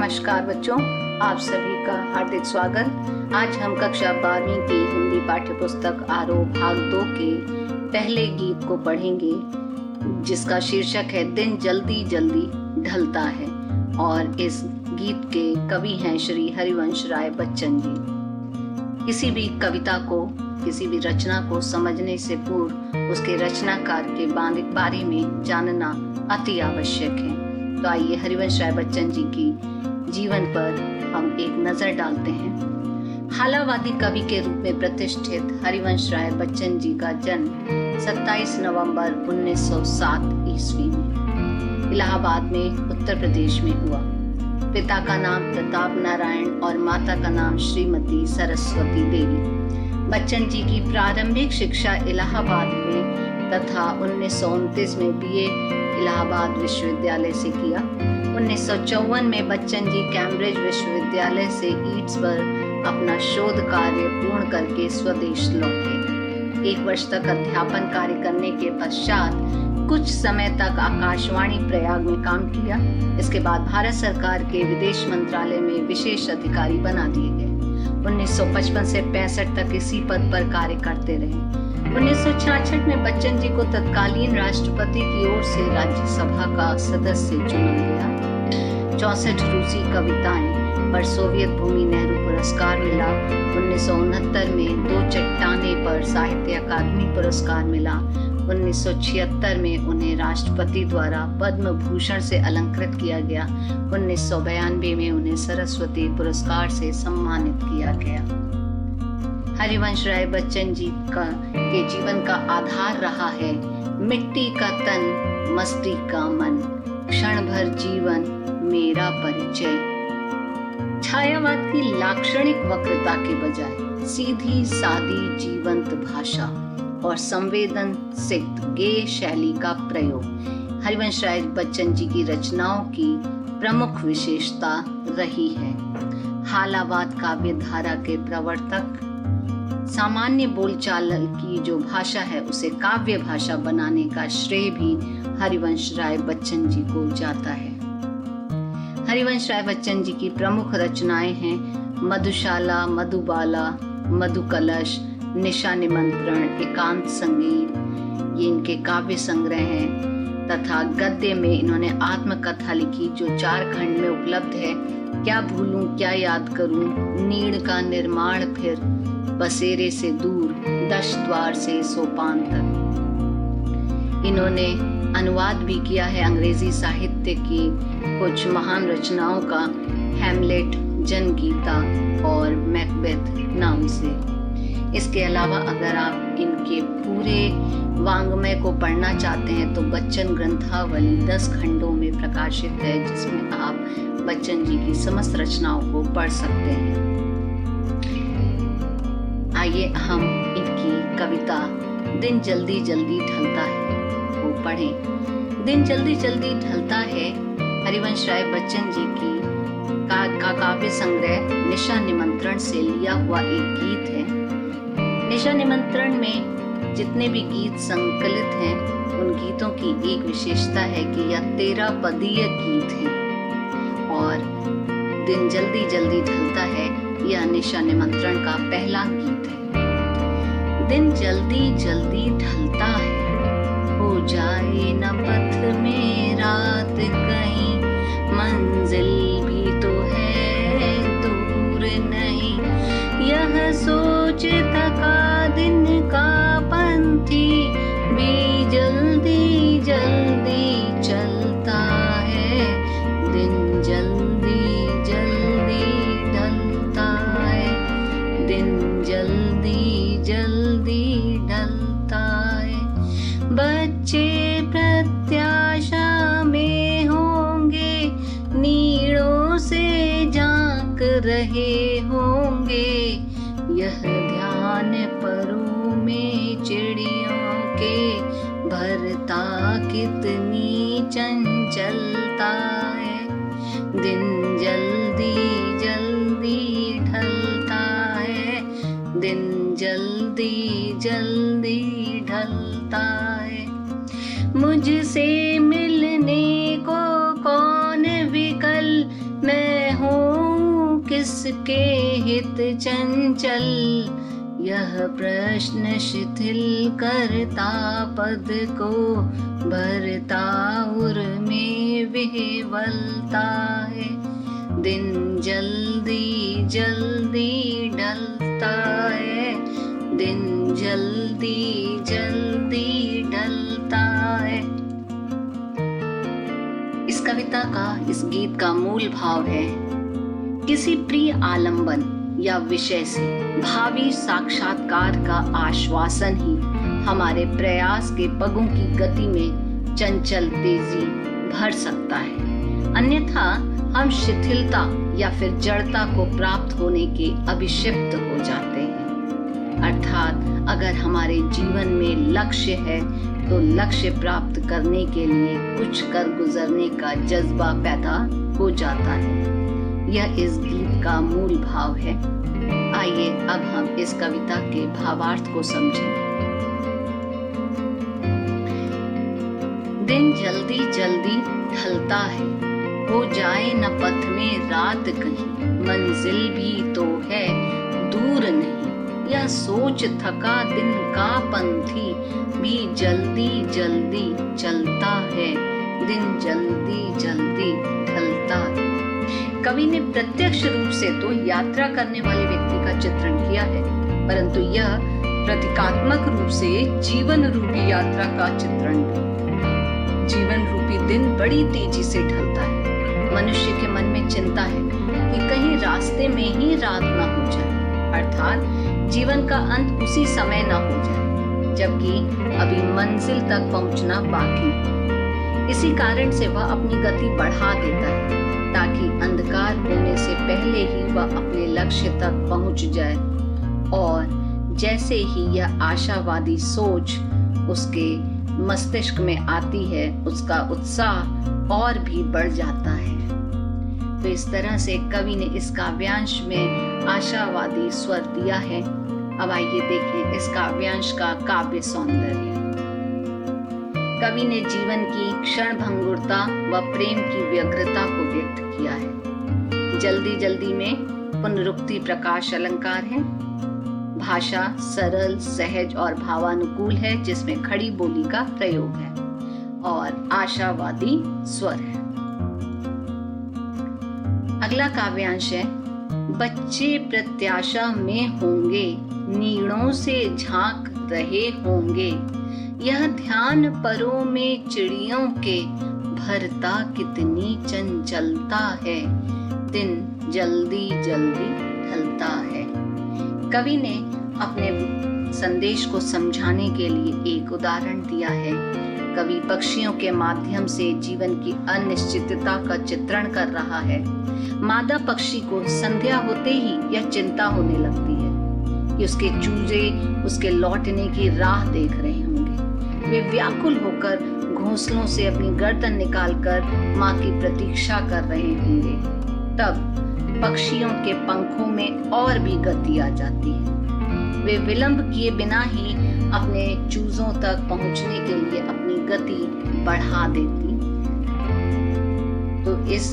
नमस्कार बच्चों, आप सभी का हार्दिक स्वागत। आज हम कक्षा 12वीं की हिंदी पाठ्य पुस्तक आरोह भाग 2 के पहले गीत को पढ़ेंगे, जिसका शीर्षक है दिन जल्दी जल्दी ढलता है। और इस गीत के कवि हैं श्री हरिवंश राय बच्चन जी। किसी भी कविता को, किसी भी रचना को समझने से पूर्व उसके रचनाकार के बारे में जानना अति आवश्यक है। तो आइए हरिवंश राय बच्चन जी की जीवन पर हम एक नजर डालते हैं। हालावादी कवि के रूप में प्रतिष्ठित हरिवंश राय बच्चन जी का जन्म 27 नवंबर 1907 ईस्वी में इलाहाबाद में उत्तर प्रदेश में हुआ। पिता का नाम प्रताप नारायण और माता का नाम श्रीमती सरस्वती देवी। बच्चन जी की प्रारंभिक शिक्षा इलाहाबाद में तथा 1929 में बीए इलाहाबाद विश्वविद्यालय से किया। 1954 में बच्चन जी कैम्ब्रिज विश्वविद्यालय से ईट्सबर्ग अपना शोध कार्य पूर्ण करके स्वदेश लौटे। 1 वर्ष तक अध्यापन कार्य करने के पश्चात कुछ समय तक आकाशवाणी प्रयाग में काम किया। इसके बाद भारत सरकार के विदेश मंत्रालय में विशेष अधिकारी बना दिए गए। 1955 से 65 तक इसी पद पर कार्य करते रहे। 1966 में बच्चन जी को तत्कालीन राष्ट्रपति की ओर से राज्यसभा का सदस्य चुना गया। 64 रूसी कविताएं पर सोवियत भूमि नेहरू पुरस्कार मिला। 1969 में 2 चट्टाने पर साहित्य अकादमी पुरस्कार मिला। 1976 में उन्हें राष्ट्रपति द्वारा पद्म भूषण से अलंकृत किया गया। 1992 में उन्हें सरस्वती पुरस्कार से सम्मानित किया गया। हरिवंश राय बच्चन जी के जीवन का आधार रहा है मिट्टी का तन, मस्ती का मन, क्षण भर जीवन मेरा परिचय। छायावाद की लाक्षणिक वक्रता के बजाय सीधी सादी जीवंत भाषा और संवेदनसिक्त गेय शैली का प्रयोग हरिवंश राय बच्चन जी की रचनाओं की प्रमुख विशेषता रही है। हालावाद काव्य धारा के प्रवर्तक सामान्य बोलचाल की जो भाषा है उसे काव्य भाषा बनाने का श्रेय भी हरिवंश राय बच्चन जी को जाता है। हरिवंश राय बच्चन जी की प्रमुख रचनाएं हैं मधुशाला, मधुबाला, मधुकलश, निशा निमंत्रण, एकांत संगीत, ये इनके काव्य संग्रह हैं। तथा गद्य में इन्होंने आत्मकथा लिखी जो 4 खंड में उपलब्ध है। क्या भूलूं क्या याद करूं, नीड़ का निर्माण, फिर बसेरे से दूर, 10 द्वार से सोपान तक। इन्होंने अनुवाद भी किया है अंग्रेजी साहित्य की कुछ महान रचनाओं का, हैमलेट, जनगीता और मैकबेथ नाम से। इसके अलावा अगर आप इनके पूरे वाङ्मय को पढ़ना चाहते हैं तो बच्चन ग्रंथावली 10 खंडों में प्रकाशित है, जिसमें आप बच्चन जी की समस्त रचनाओं को पढ़ सकते हैं। आइए हम इनकी कविता दिन जल्दी जल्दी ढलता है को पढ़ें। दिन जल्दी जल्दी ढलता है हरिवंश राय बच्चन जी की का काव्य संग्रह निशा निमंत्रण से लिया हुआ एक गीत है। निशा निमंत्रण में जितने भी गीत संकलित हैं उन गीतों की एक विशेषता है कि यह 13 पदीय गीत है। और दिन जल्दी जल्दी ढलता है यह निशा निमंत्रण का पहला गीत है। दिन जल्दी जल्दी ढलता है, हो जाए न पथ में रात कहीं, मंजिल भी तो है दूर नहीं। यह सोच थका दिन का पंथी भी जल्दी जल्दी चलता है। दिन जल्दी जल्दी ढलता है, दिन जल्दी जल्दी ढलता है। बच्चे प्रत्याशा में होंगे, नीड़ों से झांक रहे होंगे। यह ध्यान परों में चिड़ियों के भरता कितनी चंचलता है। दिन जल्दी जल्दी ढलता है, दिन जल्दी जल्दी ढलता है। मुझसे मिलने को कौन विकल, मैं किसके हित चंचल, यह प्रश्न शिथिल करता पद को, भरता उर में विह्वलता है। दिन जल्दी जल्दी ढलता है, दिन जल्दी जल्दी ढलता है। इस कविता का, इस गीत का मूल भाव है, किसी प्रिय आलंबन या विषय से भावी साक्षात्कार का आश्वासन ही हमारे प्रयास के पगों की गति में चंचल तेजी भर सकता है। अन्यथा हम शिथिलता या फिर जड़ता को प्राप्त होने के अभिशिप्त हो जाते हैं। अर्थात अगर हमारे जीवन में लक्ष्य है तो लक्ष्य प्राप्त करने के लिए कुछ कर गुजरने का जज्बा पैदा हो जाता है। यह इस गीत का मूल भाव है। आइए अब हम इस कविता के भावार्थ को समझें। दिन जल्दी जल्दी ढलता है, हो जाए न पथ में रात कहीं, मंजिल भी तो है दूर नहीं, यह सोच थका दिन का पंथी भी जल्दी जल्दी चलता है, दिन जल्दी जल्दी ढलता है। कवि ने प्रत्यक्ष रूप से तो यात्रा करने वाले व्यक्ति का चित्रण किया है, परंतु यह प्रतीकात्मक रूप से जीवन रूपी यात्रा का चित्रण भी। जीवन रूपी दिन बड़ी तेजी से ढलता है। मनुष्य के मन में चिंता है कि कहीं रास्ते में ही रात न हो जाए, अर्थात जीवन का अंत उसी समय न हो जाए जबकि अभी मंजिल तक पहुंचना बाकी। इसी कारण से वह अपनी गति बढ़ा देता है ताकि अंधकार होने से पहले ही वह अपने लक्ष्य तक पहुंच जाए। और जैसे ही यह आशावादी सोच उसके मस्तिष्क में आती है, उसका उत्साह और भी बढ़ जाता है। तो इस तरह से कवि ने इस काव्यांश में आशावादी स्वर दिया है। अब आइए देखें इस काव्यांश का काव्य सौंदर्य। कवि ने जीवन की क्षणभंगुरता व प्रेम की व्यग्रता को व्यक्त किया है। जल्दी जल्दी में पुनरुक्ति प्रकाश अलंकार है। भाषा सरल, सहज और भावानुकूल है, जिसमें खड़ी बोली का प्रयोग है और आशावादी स्वर है। अगला काव्यांश है, बच्चे प्रत्याशा में होंगे, नीड़ों से झांक रहे होंगे, यह ध्यान परों में चिड़ियों के, भरता कितनी चंचलता है, दिन जल्दी जल्दी ढलता है। कवि ने अपने संदेश को समझाने के लिए एक उदाहरण दिया है। कवि पक्षियों के माध्यम से जीवन की अनिश्चितता का चित्रण कर रहा है। मादा पक्षी को संध्या होते ही यह चिंता होने लगती है कि उसके चूजे उसके लौटने की राह देख रहे होंगे। वे व्याकुल होकर घोंसलों से अपनी गर्दन निकालकर माँ की प्रतीक्षा कर रहे होंगे। तब पक्षियों के पंखों में और भी गति आ जाती है। वे विलंब किए बिना ही अपने चूजों तक पहुंचने के लिए अपनी गति बढ़ा देती। तो इस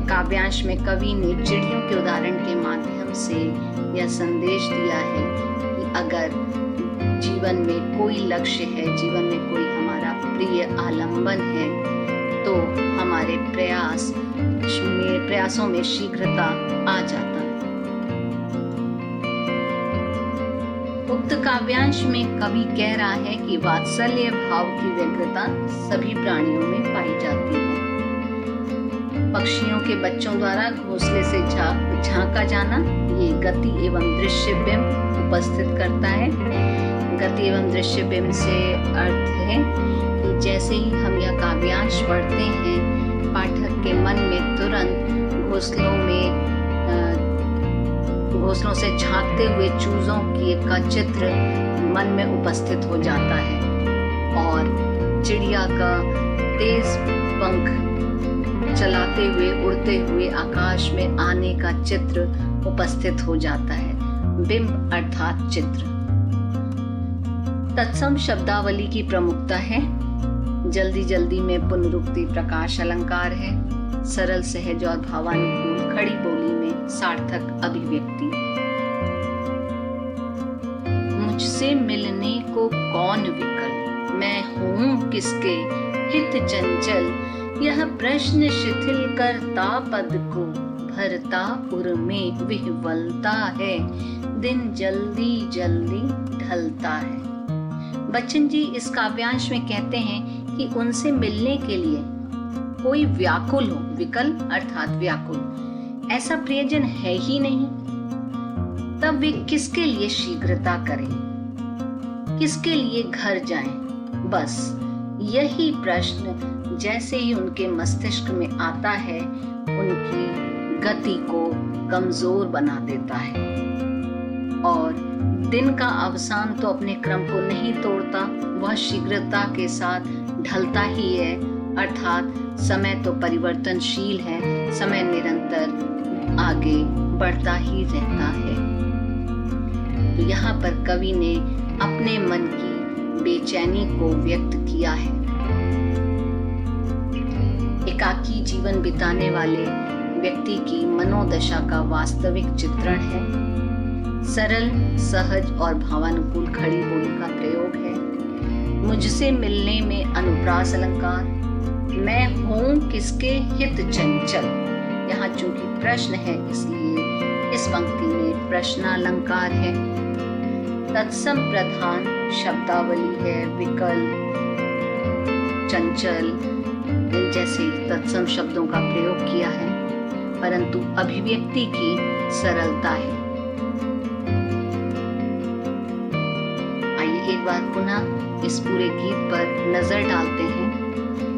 काव्यांश में कवि ने चिड़ियों के उदाहरण के माध्यम से यह संदेश दिया है कि अगर जीवन में कोई लक्ष्य है, जीवन में कोई हमारा प्रिय आलंबन है, तो हमारे प्रयासों में शीघ्रता आ जाता है। उक्त काव्यांश में कवि कह रहा है कि वात्सल्य भाव की व्यग्रता सभी प्राणियों में पाई जाती है। पक्षियों के बच्चों द्वारा घोंसले से झांका जाना ये गति एवं दृश्य बिंब उपस्थित करता है। गति एवं दृश्य बिंब से अर्थ है कि जैसे ही हम यह काव्यांश पढ़ते हैं, पाठक के मन में तुरंत घोंसलों से झांकते हुए चूजों का चित्र मन में उपस्थित हो जाता है और चिड़िया का तेज पंख चलाते हुए उड़ते हुए आकाश में आने का चित्र उपस्थित हो जाता है। बिंब अर्थात चित्र। तत्सम शब्दावली की प्रमुखता है। जल्दी जल्दी में पुनरुक्ति प्रकाश अलंकार है। सरल सहज और भावानुकूल खड़ी बोली में सार्थक अभिव्यक्ति। मुझसे मिलने को कौन विकल, मैं हूँ किसके हित चंचल, यह प्रश्न शिथिल करता पद को, भरता उर में विह्वलता है, दिन जल्दी जल्दी ढलता है। बच्चन जी इस काव्यांश में कहते हैं कि उनसे मिलने के लिए कोई व्याकुल हो, विकल अर्थात व्याकुल, ऐसा प्रियजन है ही नहीं, तब वे किसके लिए शीघ्रता करें, किसके लिए घर जाएं। बस यही प्रश्न जैसे ही उनके मस्तिष्क में आता है, उनकी गति को कमजोर बना देता है। और दिन का अवसान तो अपने क्रम को नहीं तोड़ता, वह शीघ्रता के साथ ढलता ही है, अर्थात समय तो परिवर्तनशील है, समय निरंतर आगे बढ़ता ही रहता है। तो यहाँ पर कवि ने अपने मन की बेचैनी को व्यक्त किया है। एकाकी जीवन बिताने वाले व्यक्ति की मनोदशा का वास्तविक चित्रण है। सरल, सहज और भावानुकूल खड़ी बोली का प्रयोग है। मुझसे मिलने में अनुप्रास अलंकार, मैं हूँ किसके हित चंचल। यहाँ चूंकि प्रश्न है इसलिए इस पंक्ति में प्रश्नालंकार है। तत्सम प्रधान शब्दावली है, विकल, चंचल जैसे तत्सम शब्दों का प्रयोग किया है, परंतु अभिव्यक्ति की सरलता है। आइए एक बार पुनः इस पूरे गीत पर नजर डालते हैं।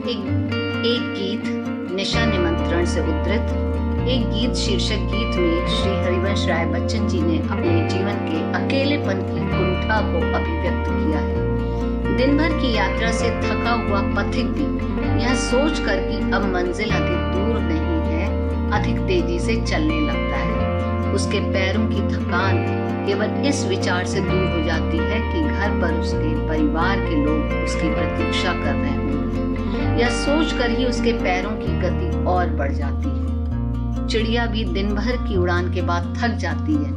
एक गीत निशा निमंत्रण से उद्धृत, एक गीत शीर्षक गीत में श्री हरिवंश राय बच्चन जी ने अपने जीवन के अकेलेपन की कुंठा को अभिव्यक्त किया है। दिन भर की यात्रा से थका हुआ पथिक भी यह सोच कर कि अब मंजिल अधिक दूर नहीं है, अधिक तेजी से चलने लगता है। उसके पैरों की थकान केवल इस विचार से दूर हो जाती है कि घर पर उसके परिवार के लोग उसकी प्रतीक्षा कर रहे होंगे। यह सोचकर ही उसके पैरों की गति और बढ़ जाती है। चिड़िया भी दिन भर की उड़ान के बाद थक जाती है,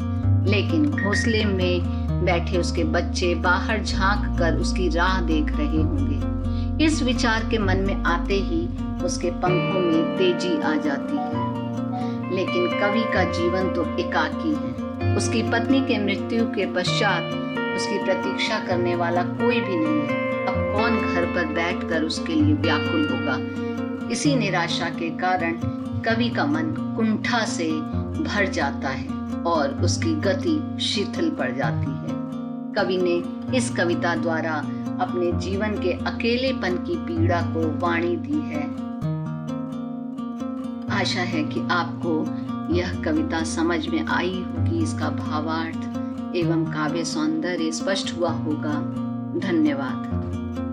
लेकिन घोंसले में बैठे उसके बच्चे बाहर झांक कर उसकी राह देख रहे होंगे। इस विचार के मन में आते ही उसके पंखों में तेजी आ जाती है। लेकिन कवि का जीवन तो एकाकी है। उसकी पत्नी के मृत्यु के पश्चात उसकी प्रतीक्षा करने वाला कोई भी नहीं है। अब कौन घर पर बैठकर उसके लिए व्याकुल होगा। इसी निराशा के कारण कवि का मन कुंठा से भर जाता है और उसकी गति शिथिल पड़ जाती है। कवि ने इस कविता द्वारा अपने जीवन के अकेलेपन की पीड़ा को वाणी दी है। आशा है कि आपको यह कविता समझ में आई होगी, इसका भावार्थ एवं काव्य सौंदर्य स्पष्ट हुआ होगा। धन्यवाद।